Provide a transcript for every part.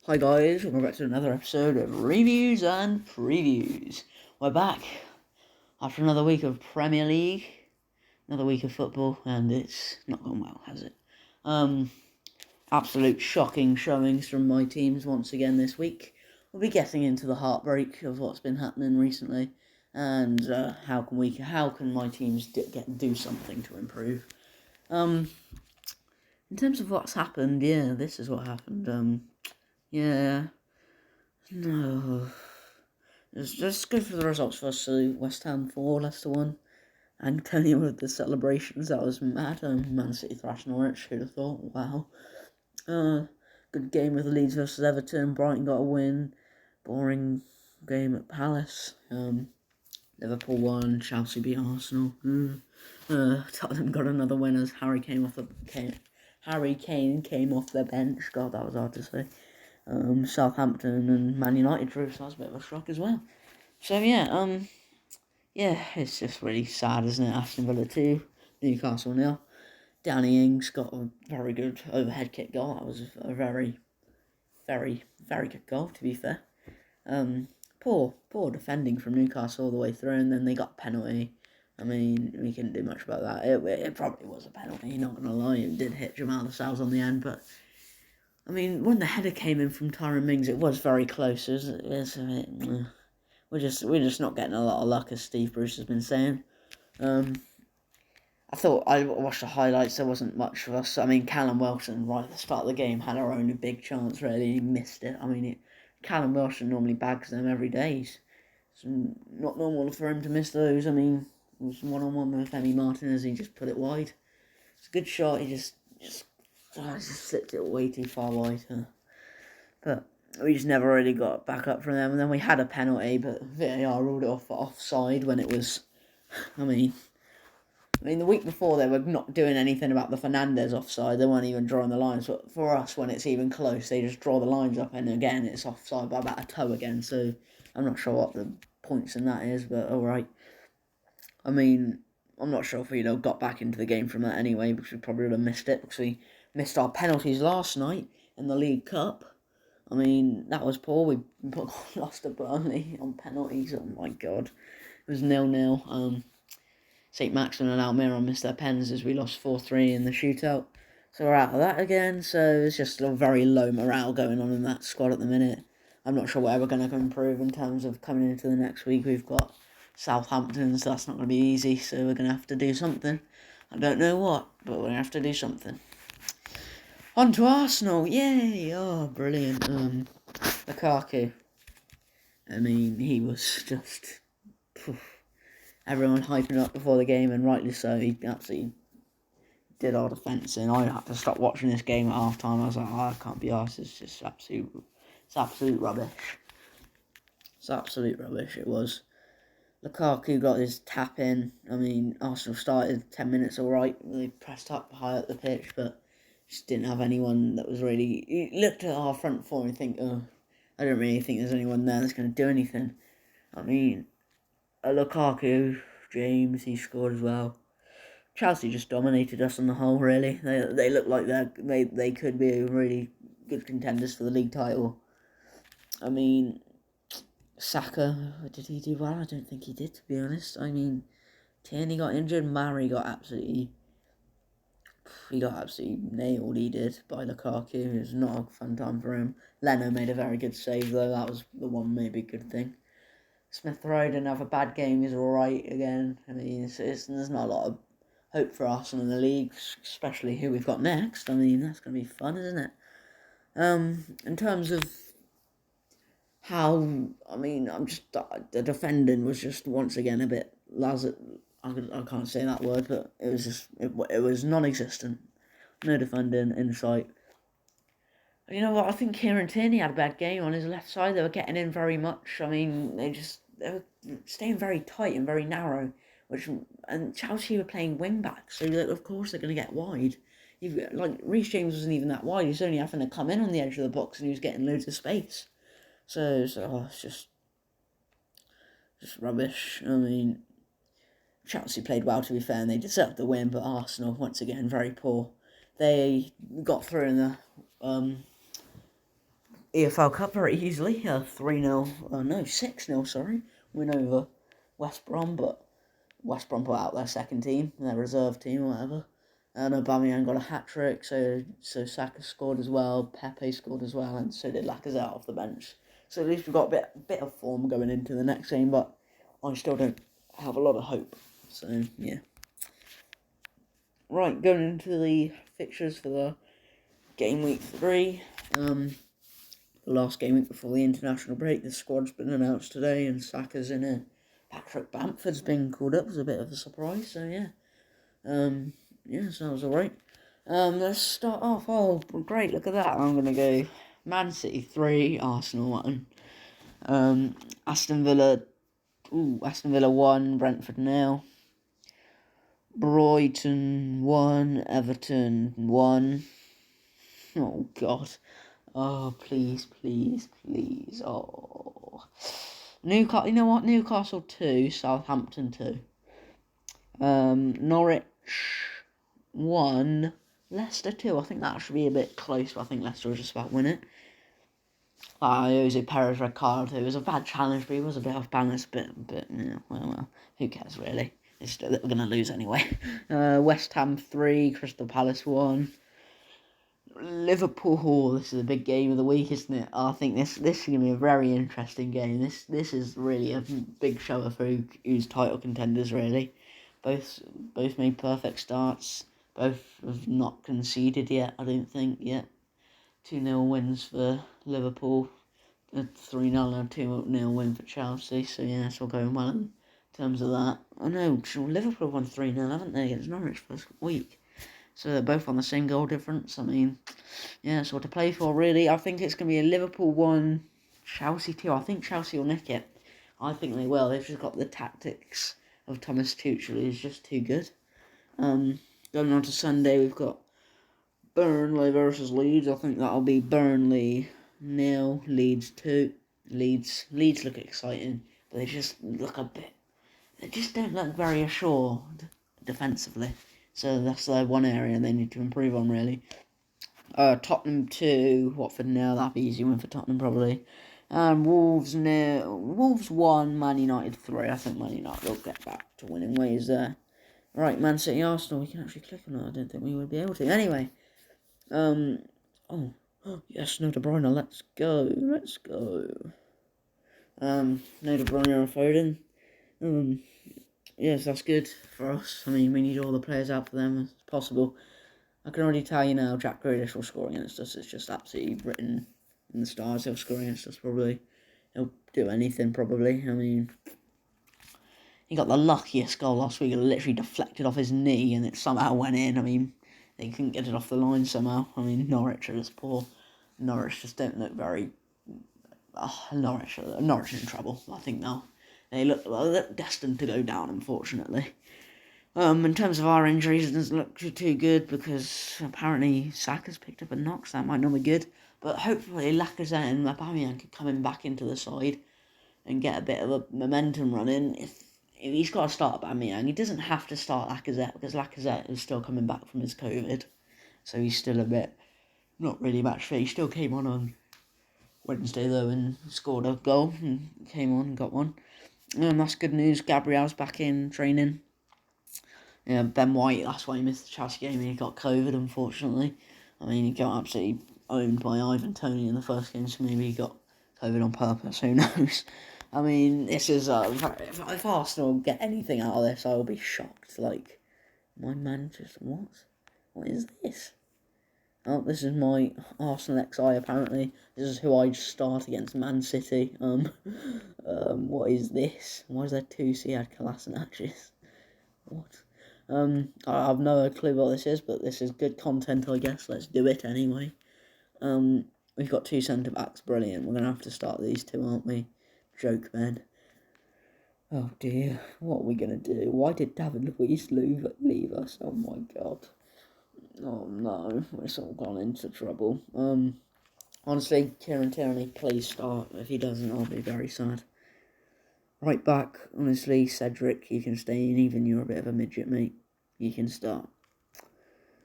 Hi guys, welcome back to another episode of Reviews and Previews. We're back after another week of Premier League, another week of football, and it's not gone well, has it? Absolute shocking showings from my teams once again this week. We'll be getting into the heartbreak of what's been happening recently, and how can my teams do something to improve. In terms of what's happened, this is what happened. Yeah. No. Just go for the results first. So West Ham 4, Leicester 1. Antonio with the celebrations, that was mad. Man City thrashing Norwich, who'd have thought? Wow. Good game with Leeds versus Everton. Brighton got a win. Boring game at Palace. Liverpool won. Chelsea beat Arsenal. Tottenham got another win as Harry Kane came off the bench. God, that was hard to say. Southampton and Man United drew, so that's a bit of a shock as well. So it's just really sad, isn't it? Aston Villa 2, Newcastle 0. Danny Ings got a very good overhead kick goal. That was a very, very, very good goal, to be fair. Poor defending from Newcastle all the way through, and then they got a penalty. I mean, we couldn't do much about that. It probably was a penalty, not going to lie. It did hit Jamal Lascelles on the end, but I mean, when the header came in from Tyrone Mings, it was very close. We're just not getting a lot of luck, as Steve Bruce has been saying. I watched the highlights. There wasn't much of us. I mean, Callum Wilson right at the start of the game had our only big chance. Really, he missed it. I mean, Callum Wilson normally bags them every day. It's not normal for him to miss those. I mean, it was 1-on-1 with Femi Martinez. He just put it wide. It's a good shot. He just slipped it way too far wide. But we just never really got back up from them. And then we had a penalty, but VAR ruled it offside when it was. I mean, the week before they were not doing anything about the Fernandez offside. They weren't even drawing the lines. But for us, when it's even close, they just draw the lines up, and again, it's offside by about a toe again. So I'm not sure what the points in that is, but all right. I mean, I'm not sure if we got back into the game from that anyway, because we probably would have missed it, because we missed our penalties last night in the League Cup. I mean, that was poor. We lost to Burnley on penalties. Oh my god. It was 0-0. St. Maximin and Almiron missed their pens as we lost 4-3 in the shootout. So we're out of that again. So it's just a very low morale going on in that squad at the minute. I'm not sure where we're going to improve in terms of coming into the next week. We've got Southampton, so that's not going to be easy. So we're going to have to do something. I don't know what, but we're going to have to do something. On to Arsenal, yay! Oh, brilliant. Lukaku. I mean, he was just... everyone hyping up before the game, and rightly so. He absolutely did our defence in. I had to stop watching this game at half time. I was like, I can't be arsed. It's just absolute rubbish. It's absolute rubbish, it was. Lukaku got his tap in. I mean, Arsenal started 10 minutes alright. They pressed up high up the pitch, but just didn't have anyone that was really... You looked at our front four and think, I don't really think there's anyone there that's going to do anything. I mean, Lukaku, James, he scored as well. Chelsea just dominated us on the whole, really. They look like they could be really good contenders for the league title. I mean, Saka, did he do well? I don't think he did, to be honest. I mean, Tierney got injured. Mari got absolutely nailed, he did, by Lukaku. It was not a fun time for him. Leno made a very good save, though. That was the one maybe good thing. Smith Rowe didn't have a bad game. He's alright again. I mean, there's not a lot of hope for Arsenal in the league, especially who we've got next. I mean, that's going to be fun, isn't it? In terms of how, the defending was just once again a bit I can't say that word, but it was just, it was non-existent. No defending in sight. You know what, I think Kieran Tierney had a bad game on his left side. They were getting in very much. I mean, they were staying very tight and very narrow, and Chelsea were playing wing back, so of course they're going to get wide. Reece James wasn't even that wide. He was only having to come in on the edge of the box, and he was getting loads of space. So it's just rubbish. I mean, Chelsea played well, to be fair, and they deserved the win, but Arsenal, once again, very poor. They got through in the EFL Cup very easily. 3-0, no, 6-0, sorry. Win over West Brom, but West Brom put out their second team, their reserve team or whatever. And Aubameyang got a hat-trick, so Saka scored as well, Pepe scored as well, and so did Lacazette off the bench. So at least we've got a bit of form going into the next game, but I still don't have a lot of hope. So, yeah. Right, going into the fixtures for the game week 3. The last game week before the international break, the squad's been announced today, and Saka's in it. Patrick Bamford's been called up as a bit of a surprise, so yeah. So that was alright. Let's start off. Oh, great, look at that. I'm going to go Man City 3, Arsenal 1. Aston Villa 1, Brentford 0. Brighton 1, Everton 1. Oh, God. Oh, please. Oh. Newcastle, you know what? Newcastle 2, Southampton 2. Norwich 1, Leicester 2. I think that should be a bit close, but I think Leicester will just about win it. Jose Perez red card. It was a bad challenge, but he was a bit off balance. But yeah, well, who cares really? We're going to lose anyway. West Ham 3, Crystal Palace 1. Liverpool. This is a big game of the week, isn't it? I think this is going to be a very interesting game. This is really a big show of who's title contenders really. Both made perfect starts. Both have not conceded yet, I don't think, yet. 2-0 wins for Liverpool. A 3-0 and 2-0 win for Chelsea. So, yeah, it's all going well in terms of that. I know, Liverpool won 3-0, haven't they, against Norwich first week? So they're both on the same goal difference. I mean, yeah, it's what to play for, really. I think it's going to be a Liverpool 1, Chelsea 2. I think Chelsea will nick it. I think they will. They've just got the tactics of Thomas Tuchel, who's just too good. Going on to Sunday, we've got Burnley versus Leeds. I think that'll be Burnley 0, Leeds 2. Leeds look exciting, but they just look a bit... They just don't look very assured defensively. So that's their one area they need to improve on, really. Tottenham 2, Watford 0. That'll be easy win for Tottenham, probably. Wolves 1, Man United 3. I think Man United will get back to winning ways there. Right, Man City Arsenal. We can actually click on it. I don't think we would be able to. Anyway. Yes, no De Bruyne. Let's go. No De Bruyne and Foden. Yes, that's good for us. I mean, we need all the players out for them as possible. I can already tell you now, Jack Grealish will score against us. It's just absolutely written in the stars. He'll score against us, probably. He'll do anything, probably. I mean, he got the luckiest goal last week. It literally deflected off his knee, and it somehow went in. I mean, they couldn't get it off the line somehow. I mean, Norwich are just poor. Norwich just don't look very... Norwich are in trouble, I think, now. They look destined to go down, unfortunately. In terms of our injuries, it doesn't look too good because apparently Saka's picked up a knock, so that might not be good. But hopefully Lacazette and Aubameyang could come in back into the side and get a bit of a momentum running. If he's got to start Aubameyang, he doesn't have to start Lacazette because Lacazette is still coming back from his COVID. So he's still a bit not really match fit. He still came on Wednesday though and scored a goal and came on and got one. That's good news. Gabriel's back in training. Yeah, Ben White, that's why he missed the Chelsea game. He got COVID, unfortunately. I mean, he got absolutely owned by Ivan Toney in the first game, so maybe he got COVID on purpose. Who knows? I mean, this is... if Arsenal get anything out of this, I will be shocked. Like, my Manchester... What? What is this? Oh, this is my Arsenal XI, apparently. This is who I start against Man City. What is this? Why is there 2 Sead Kolasinacs? What? I have no clue what this is, but this is good content, I guess. Let's do it anyway. We've got 2 centre-backs. Brilliant. We're going to have to start these 2, aren't we? Joke, man. Oh, dear. What are we going to do? Why did David Luiz leave us? Oh, my God. Oh, no. We're sort of gone into trouble. Honestly, Kieran Tierney, please start. If he doesn't, I'll be very sad. Right back, honestly, Cedric, you can stay in, even you're a bit of a midget, mate. You can start.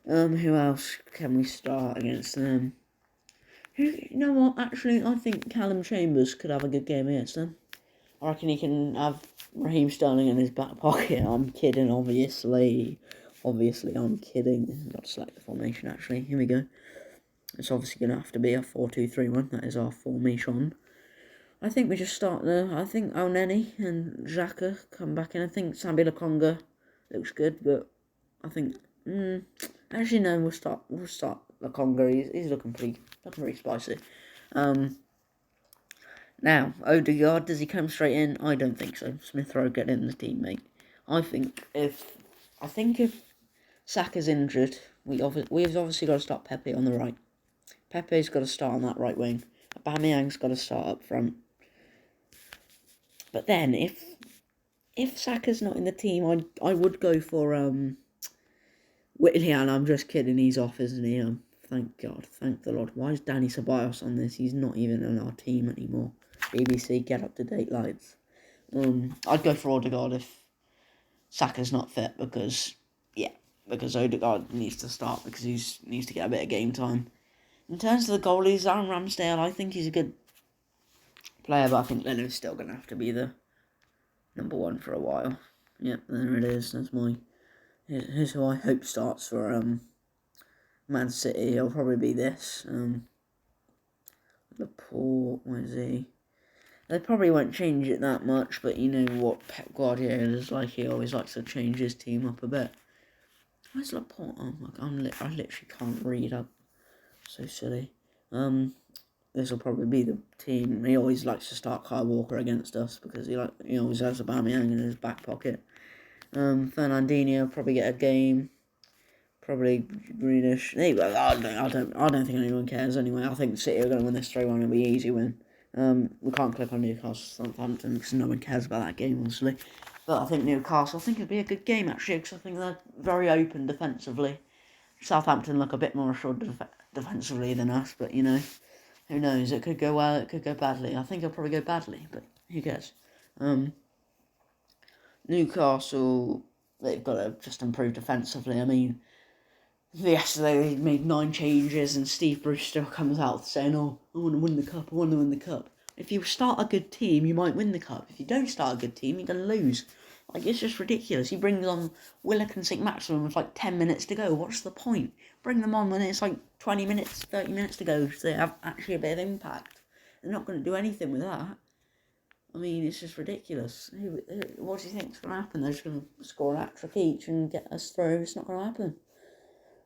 Who else can we start against them? You know what? Actually, I think Callum Chambers could have a good game against them. I reckon he can have Raheem Sterling in his back pocket. I'm kidding, obviously. Obviously, I'm kidding. I've got to select the formation, actually. Here we go. It's obviously going to have to be a 4-2-3-1. That is our formation. I think we just start there. I think Elneny and Xhaka come back in. I think Sambi Lokonga looks good, but I think... actually, no, we'll start Lokonga. He's looking pretty spicy. Now, Odegaard, does he come straight in? I don't think so. Smith Rowe get in the teammate. I think if Saka's injured, we've obviously got to start Pepe on the right. Pepe's got to start on that right wing. Aubameyang's got to start up front. But then, if Saka's not in the team, I would go for Willian. I'm just kidding. He's off, isn't he? Thank God. Thank the Lord. Why is Danny Ceballos on this? He's not even on our team anymore. BBC, get up to date lights. I'd go for Odegaard if Saka's not fit because Odegaard needs to start because he needs to get a bit of game time. In terms of the goalies, Aaron Ramsdale, I think he's a good player, but I think Leno's still going to have to be the number one for a while. Yep, there it is. That's here's who I hope starts for Man City. It'll probably be this. Laporte, where is he? They probably won't change it that much, but you know what Pep Guardiola's like. He always likes to change his team up a bit. Where's Laporte? Oh my God, I literally can't read. I'm so silly. This will probably be the team. He always likes to start Kyle Walker against us because he always has Aubameyang in his back pocket. Fernandinho will probably get a game. Probably Greenish. I don't think anyone cares anyway. I think City are going to win this 3-1. It'll be an easy win. We can't click on Newcastle Southampton because no one cares about that game, obviously. But I think Newcastle, it'll be a good game, actually, because I think they're very open defensively. Southampton look a bit more assured defensively than us, but, you know, who knows? It could go well, it could go badly. I think it'll probably go badly, but who cares? Newcastle, they've got to just improve defensively. I mean, yesterday they made 9 changes and Steve Bruce still comes out saying, oh, I want to win the cup. If you start a good team, you might win the cup. If you don't start a good team, you're going to lose. Like, it's just ridiculous. He brings on Willock and St. Maximin with 10 minutes to go. What's the point? Bring them on when it's 20 minutes, 30 minutes to go so they have actually a bit of impact. They're not going to do anything with that. I mean, it's just ridiculous. What do you think's going to happen? They're just going to score an hat-trick each and get us through. It's not going to happen.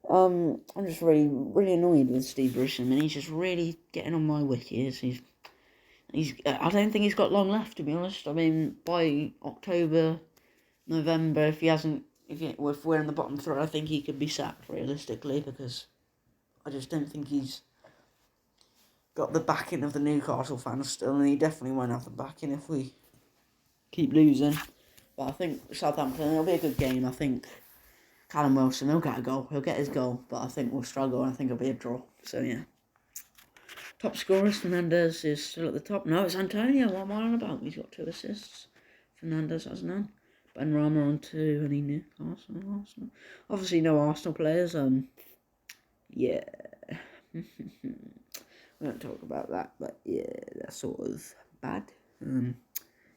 I'm just really, really annoyed with Steve Bruce. I mean, he's just really getting on my wiki. I don't think he's got long left, to be honest. I mean, by October, November, if we're in the bottom 3, I think he could be sacked realistically because I just don't think he's got the backing of the Newcastle fans still, and he definitely won't have the backing if we keep losing. But I think Southampton, it'll be a good game. I think Callum Wilson, he'll get a goal. He'll get his goal, but I think we'll struggle, and I think it'll be a draw. So, yeah. Top scorers, Fernandes is still at the top. No, it's Antonio. What am I on about? He's got 2 assists. Fernandes has none. Benrahma on 2, and he knew Arsenal. Obviously, no Arsenal players. Yeah. We won't talk about that, but yeah, that's sort of bad.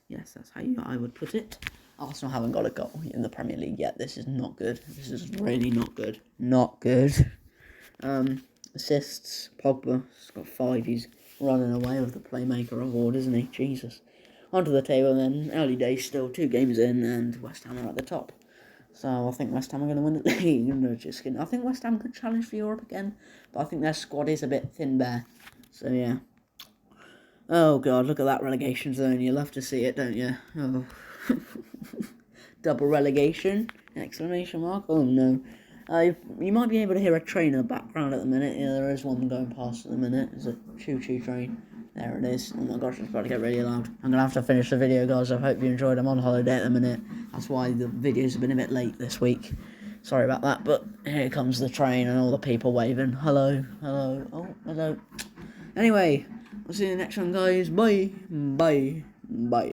Yes, that's how I would put it. Arsenal haven't got a goal in the Premier League yet. This is not good. This is really not good. Not good. Assists, Pogba's got 5. He's running away with the Playmaker award, isn't he? Jesus. Onto the table then. Early days still. 2 games in and West Ham are at the top. So I think West Ham are going to win the league. No, just kidding. I think West Ham could challenge for Europe again. But I think their squad is a bit thin bare. So yeah. Oh God, look at that relegation zone. You love to see it, don't you? Oh. Double relegation? Exclamation mark. Oh no. You might be able to hear a train in the background at the minute. Yeah, there is one going past at the minute. It's a choo-choo train. There it is. Oh my gosh, it's about to get really loud. I'm going to have to finish the video, guys. I hope you enjoyed. I'm on holiday at the minute. That's why the videos have been a bit late this week. Sorry about that, but here comes the train and all the people waving. Hello, hello, oh, hello. Anyway, I'll see you in the next one, guys. Bye, bye, bye.